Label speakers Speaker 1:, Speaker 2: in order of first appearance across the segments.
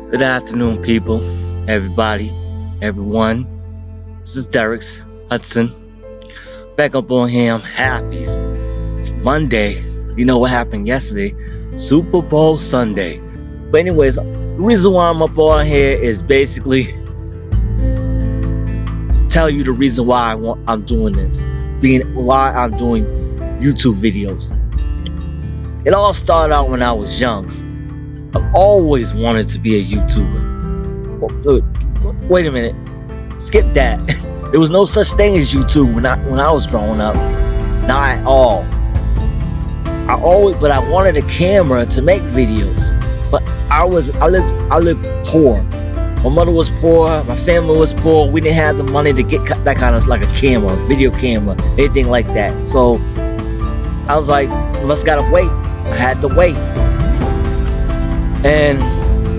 Speaker 1: Good afternoon, people, everybody, everyone. This is Derek's Hudson. Back up on here. I'm happy. It's Monday. You know what happened yesterday? Super Bowl Sunday. But anyways, the reason why I'm up on here is basically tell you the reason why I'm doing this. Why I'm doing YouTube videos. It all started out when I was young. I've always wanted to be a YouTuber. Wait a minute. Skip that. There was no such thing as YouTube when I was growing up. Not at all. I wanted a camera to make videos. But I lived poor. My mother was poor, my family was poor. We didn't have the money to get that kind of like a camera, a video camera, anything like that. So I was like, must gotta wait. I had to wait. And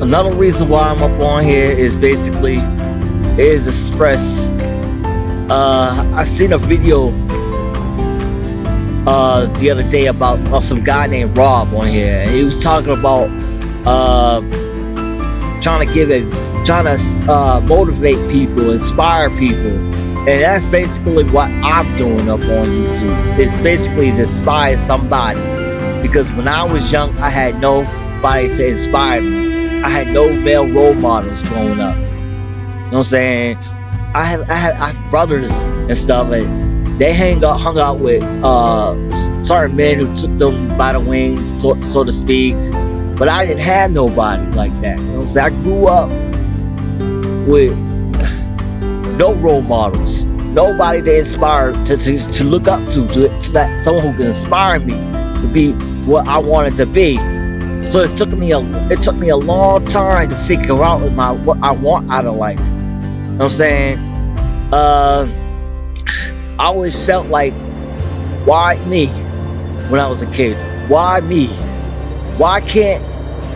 Speaker 1: another reason why I'm up on here is basically express. I seen a video the other day about some guy named Rob on here, and he was talking about trying to motivate people, inspire people, and that's basically what I'm doing up on YouTube. It's basically to inspire somebody, because when I was young, I had nobody to inspire me. I had no male role models growing up. You know what I'm saying? I have brothers and stuff, and they hung out with certain men who took them by the wings, so to speak. But I didn't have nobody like that. You know what I'm saying? I grew up with no role models, nobody to inspire, to look up to that someone who can inspire me to be what I wanted to be. So it took me a long time to figure out what I want out of life. You know what I'm saying? I always felt like, why me? When I was a kid, why me? Why can't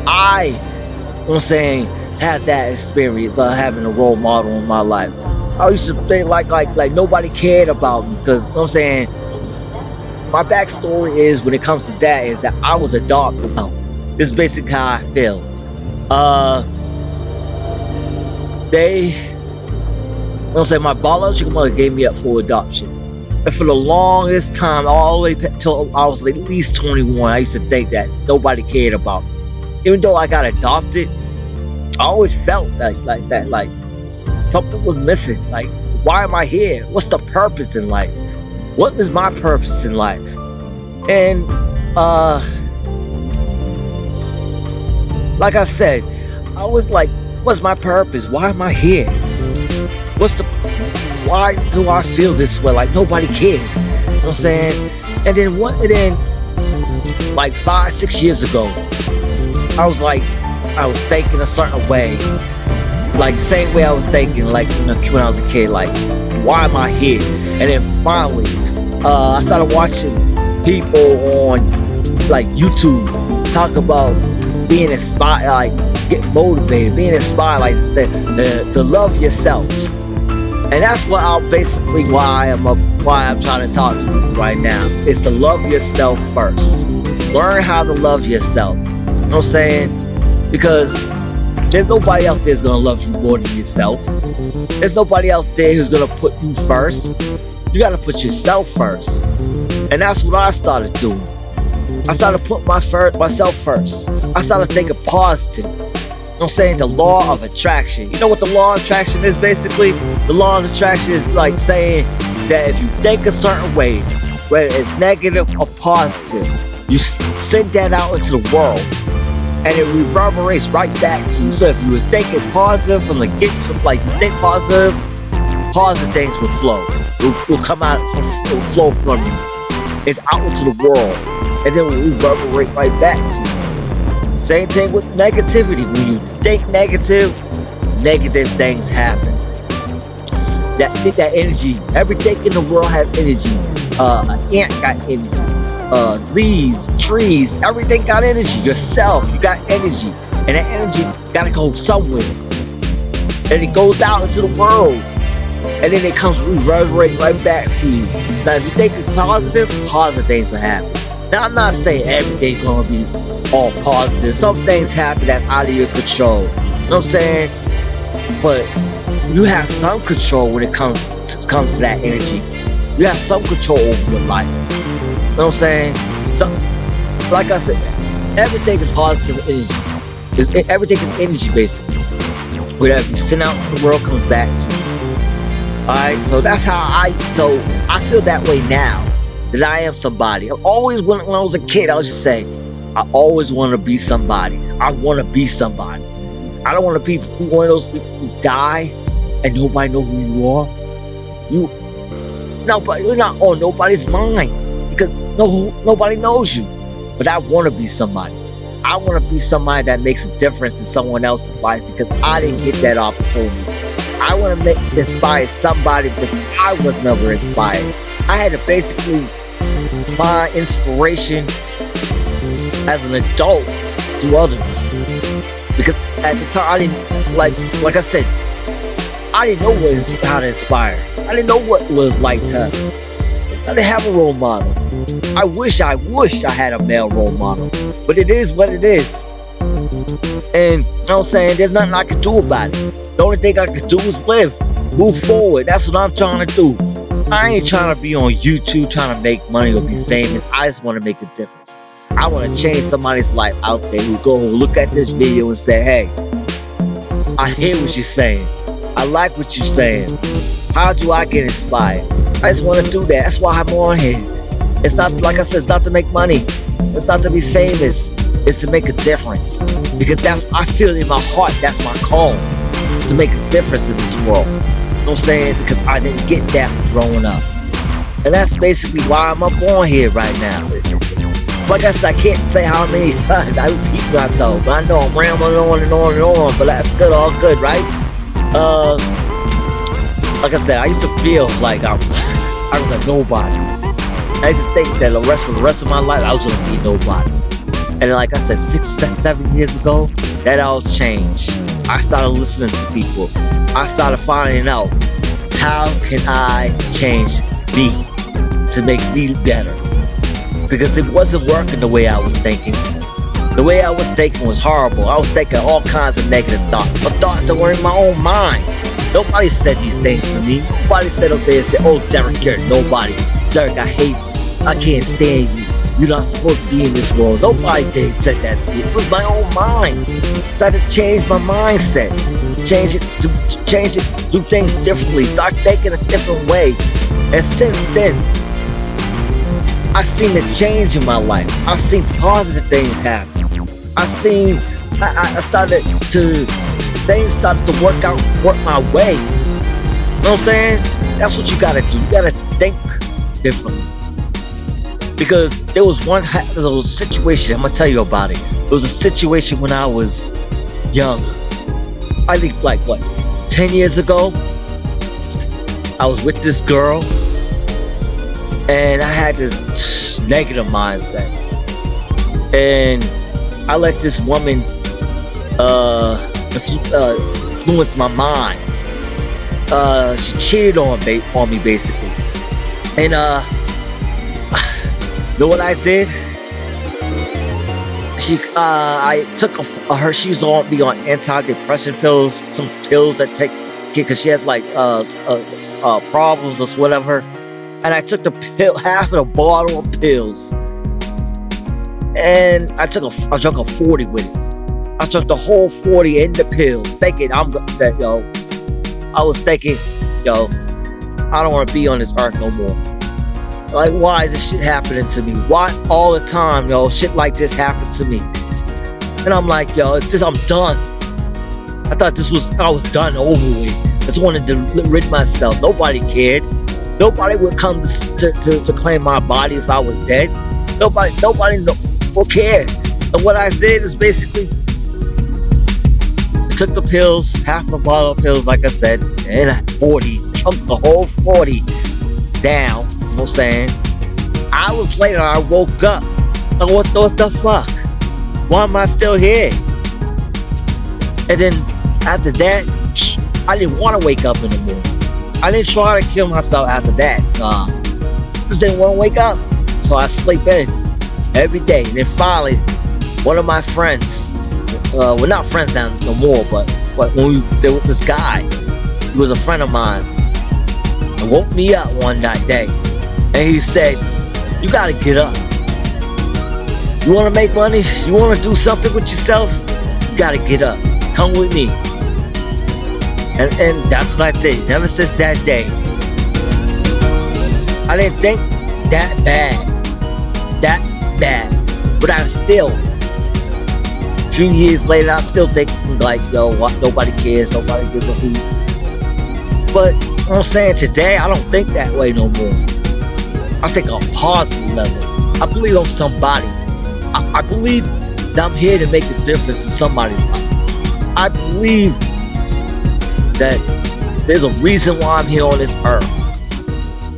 Speaker 1: I, you know what I'm saying, have that experience of having a role model in my life? I used to think like nobody cared about me, because, you know what I'm saying, my backstory is, when it comes to that, is that I was adopted. This is basically how I feel. You know what I'm saying, my biological mother gave me up for adoption. And for the longest time, all the way till I was at least 21, I used to think that nobody cared about me. Even though I got adopted, I always felt like that, like something was missing. Like, why am I here? What's the purpose in life? What is my purpose in life? And like I said, I was like, what's my purpose? Why am I here? Why do I feel this way? Like nobody cared. You know what I'm saying? And then like 5-6 years ago, I was thinking a certain way. Like the same way I was thinking, like, you know, when I was a kid, like, why am I here? And then finally, I started watching people on like YouTube talk about being inspired, like get motivated, being inspired, like to love yourself. And that's why I'm trying to talk to people right now, is to love yourself first. Learn how to love yourself. You know what I'm saying? Because there's nobody out there who's gonna love you more than yourself. There's nobody out there who's gonna put you first. You gotta put yourself first. And that's what I started doing. I started putting myself first. I started thinking positive. You know what I'm saying? The law of attraction. You know what the law of attraction is basically? The law of attraction is like saying that if you think a certain way, whether it's negative or positive, you send that out into the world, and it reverberates right back to you. So if you were thinking positive you think positive things will flow. Will come out, will flow from you. It's out into the world, and then will reverberate right back to you. Same thing with negativity. When you think negative things happen. That energy, everything in the world has energy. An ant got energy. Leaves, trees, everything got energy. Yourself, you got energy. And that energy gotta go somewhere. And it goes out into the world. And then it comes reverberating right back to you. Now if you think it's positive things will happen. Now I'm not saying everything's gonna be all positive. Some things happen that's out of your control. what I'm saying? But you have some control when it comes to that energy. You have some control over your life. You know what I'm saying? So, like I said, everything is positive energy. Everything is energy, basically. Whatever you send out to the world comes back to you. Alright, so that's how I feel that way now. That I am somebody. I always, when I was a kid, I was just saying, I always want to be somebody. I want to be somebody. I don't want to be one of those people who die and nobody knows who you are. You're not on nobody's mind because nobody knows you. But I want to be somebody. I want to be somebody that makes a difference in someone else's life because I didn't get that opportunity. I want to inspire somebody because I was never inspired. I had to basically find inspiration as an adult through others. Because at the time, I didn't, like I said, I didn't know how to inspire. I didn't know what it was like to, I didn't have a role model. I wish I had a male role model. But it is what it is. And you know what I'm saying, there's nothing I can do about it. The only thing I can do is live, move forward. That's what I'm trying to do. I ain't trying to be on YouTube trying to make money or be famous. I just want to make a difference. I want to change somebody's life out there who go look at this video and say, hey, I hear what you're saying. I like what you're saying. How do I get inspired? I just want to do that. That's why I'm on here. It's not, like I said, it's not to make money. It's not to be famous. It's to make a difference. Because I feel in my heart, that's my calling. To make a difference in this world. You know what I'm saying? Because I didn't get that growing up. And that's basically why I'm up on here right now. Like I said, I can't say how many times I repeat myself. But I know I'm rambling on and on and on. But that's good, all good, right? Like I said, I used to feel like I was a nobody. I used to think that for the rest of my life, I was going to be nobody. And like I said, 6, 7 years ago, that all changed. I started listening to people. I started finding out, how can I change me to make me better? Because it wasn't working the way I was thinking. The way I was thinking was horrible. I was thinking all kinds of negative thoughts. Some thoughts that were in my own mind. Nobody said these things to me. Nobody said up there and said, oh, Derek, you're nobody. Derek, I hate you. I can't stand you. You're not supposed to be in this world. Nobody said that to me. It was my own mind. So I just changed my mindset. Change it, do things differently. Start thinking a different way. And since then, I've seen a change in my life. I've seen positive things happen. Things started to work my way. You know what I'm saying? That's what you gotta do. You gotta think differently. Because there was a situation, I'm gonna tell you about it. It was a situation when I was young. I think like 10 years ago. I was with this girl and I had this negative mindset. And I let this woman influence my mind. She cheated on me basically. And know what I did? I took her. She was on antidepressant pills, some pills that take, because she has like problems or whatever. And I took half of the bottle of pills, and I drank a 40 with it. I took the whole 40 in the pills, thinking I was thinking, I don't want to be on this earth no more. Like, why is this shit happening to me? Why all the time, shit like this happens to me? And I'm like, I'm done. I thought I was done, over with. I just wanted to rid myself. Nobody cared. Nobody would come to claim my body if I was dead. Nobody would care. And what I did is basically, I took the pills, half the bottle of pills, like I said, and 40, chunked the whole 40 down. You know what I'm saying? Hours later, I woke up. Like, what the fuck? Why am I still here? And then after that, I didn't want to wake up anymore. I didn't try to kill myself after that. Just didn't want to wake up. So I sleep in every day. And then finally, one of my friends, we're not friends now no more, but when there was this guy, he was a friend of mine's, and woke me up one night day, and he said, "You gotta get up. You wanna make money? You wanna do something with yourself? You gotta get up. Come with me." And that's what I did. Ever since that day, I didn't think that bad, but I still, a few years later, I still think like, yo, what? Nobody cares, nobody gives a hoot. But you know what I'm saying, today, I don't think that way no more. I think on a positive level. I believe I'm somebody. I believe that I'm here to make a difference in somebody's life. I believe that there's a reason why I'm here on this earth. You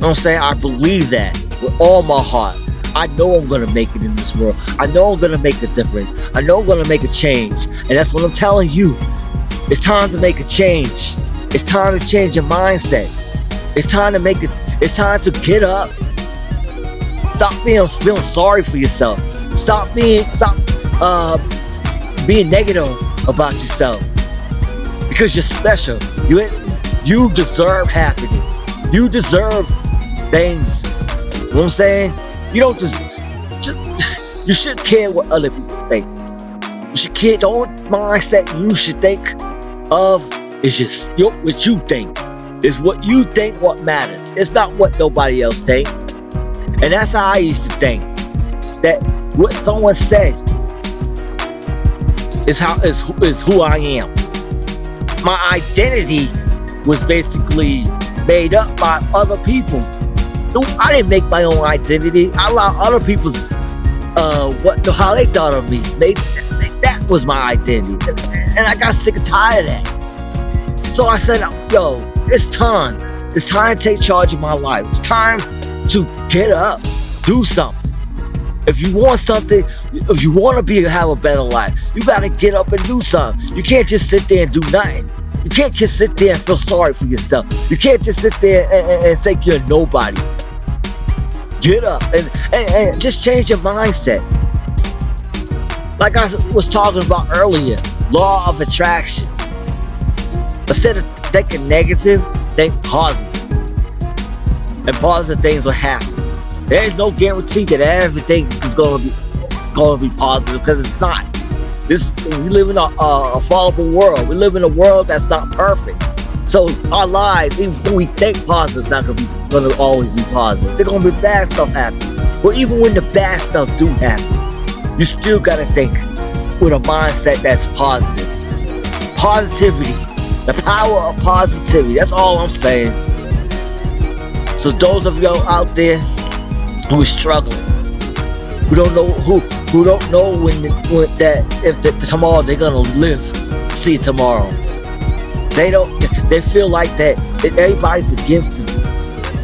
Speaker 1: know what I'm saying? I believe that with all my heart. I know I'm gonna make it in this world. I know I'm gonna make a difference. I know I'm gonna make a change. And that's what I'm telling you. It's time to make a change. It's time to change your mindset. It's time to make it. It's time to get up. Stop feeling sorry for yourself. Stop being negative about yourself. Because you're special. You deserve happiness. You deserve things. You know what I'm saying? You don't you shouldn't care what other people think. You should care. The only mindset you should think of is just what you think. Is what you think what matters. It's not what nobody else think. And that's how I used to think. That what someone said is who I am. My identity was basically made up by other people. I didn't make my own identity. I allowed other people's how they thought of me. That was my identity, and I got sick and tired of that. So I said, "Yo, it's time. It's time to take charge of my life. It's time to get up, do something. If you want something, if you want to have a better life, you got to get up and do something. You can't just sit there and do nothing. You can't just sit there and feel sorry for yourself. You can't just sit there and say you're nobody. Get up and just change your mindset. Like I was talking about earlier, law of attraction. Instead of thinking negative, think positive. And positive things will happen. There is no guarantee that everything is going to be positive, because it's not. We live in a fallible world. We live in a world that's not perfect. So our lives, even when we think positive, it's not going to always be positive. There's going to be bad stuff happening. But even when the bad stuff do happen, you still got to think with a mindset that's positive. Positivity. The power of positivity. That's all I'm saying. So those of y'all out there who are struggling, who don't know who don't know if tomorrow they're gonna live to see tomorrow. They feel like that everybody's against them.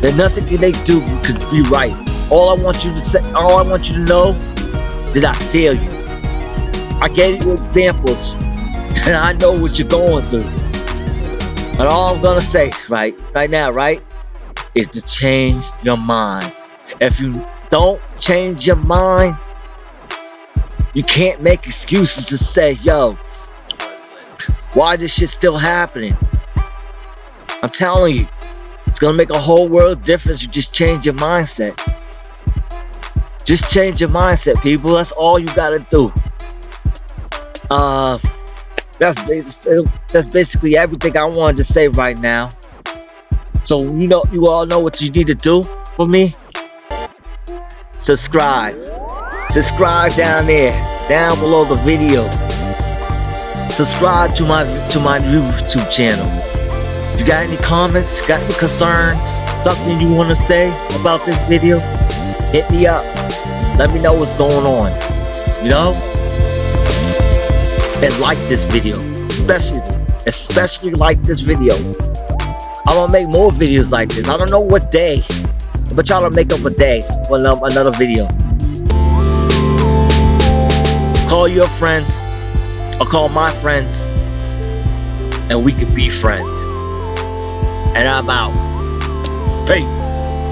Speaker 1: That nothing they do could be right. All I want you to know, that I feel you. I gave you examples that I know what you're going through. But all I'm gonna say right now, is to change your mind. If you don't change your mind, you can't make excuses to say, yo, why this shit still happening? I'm telling you, it's gonna make a whole world difference. You just change your mindset. Just change your mindset, people. That's all you gotta do. That's basically everything I wanted to say right now. So you all know what you need to do for me. Subscribe down there, down below the video. Subscribe to my YouTube channel. If you got any comments, got any concerns, something you want to say about this video, hit me up. Let me know what's going on. And like this video, especially like this video. I'm gonna make more videos like this. I don't know what day, but y'all will make up a day for another video. Call your friends, or call my friends, and we can be friends. And I'm out. Peace.